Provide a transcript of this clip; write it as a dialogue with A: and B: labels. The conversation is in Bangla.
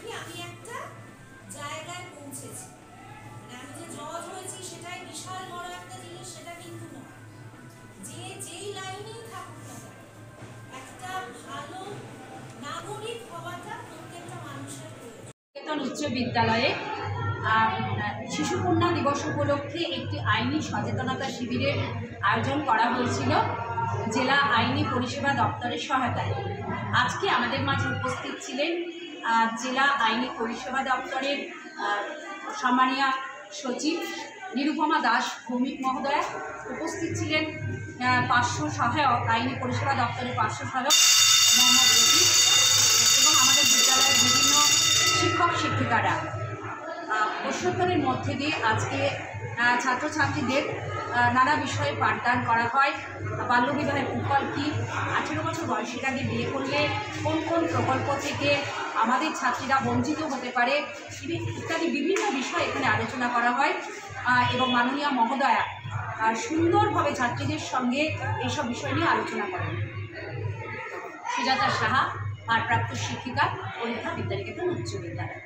A: কি আমি একটা জায়গায় পৌঁছেছি, আমি যে জজ হয়েছি সেটাই বিশাল বড় একটা জিনিস সেটা কিন্তু নয়। যে যেই লাইনেই থাকুক না একটা ভালো নাগরিক হওয়াটা প্রত্যেকটা মানুষের প্রয়োজন।
B: নিকেতন উচ্চ বিদ্যালয়ে শিশু কন্যা দিবস উপলক্ষে একটি আইনি সচেতনতা শিবিরের আয়োজন করা হয়েছিল জেলা আইনি পরিষেবা দপ্তরের সহায়তায়। আজকে আমাদের মাঝে উপস্থিত ছিলেন জেলা আইনি পরিষেবা দপ্তরের সম্মানীয় সচিব নিরুপমা দাস ভৌমিক মহোদয়া, উপস্থিত ছিলেন পার্শ্ব সহায়ক আইনি পরিষেবা দপ্তরের পার্শ্ব সহায়ক মোহাম্মদ রফিক এবং আমাদের বিদ্যালয়ের বিভিন্ন শিক্ষক শিক্ষিকারা। প্রশ্নোত্তরের মধ্যে দিয়ে আজকে ছাত্রছাত্রীদের নানা বিষয়ে পাঠদান করা হয়। বাল্যবিবাহের কুফল কী, 18 বছর বয়সের আগে বিয়ে করলে কোন কোন প্রকল্প থেকে আমাদের ছাত্রীরা বঞ্চিত হতে পারে ইত্যাদি বিভিন্ন বিষয় এখানে আলোচনা করা হয় এবং মাননীয় মহোদয়া সুন্দরভাবে ছাত্রীদের সঙ্গে এইসব বিষয় নিয়ে আলোচনা করেন। সুজাতা সাহা, ভারপ্রাপ্ত শিক্ষিকা, পরীক্ষা বিদ্যানিকেতন উচ্চ বিদ্যালয়।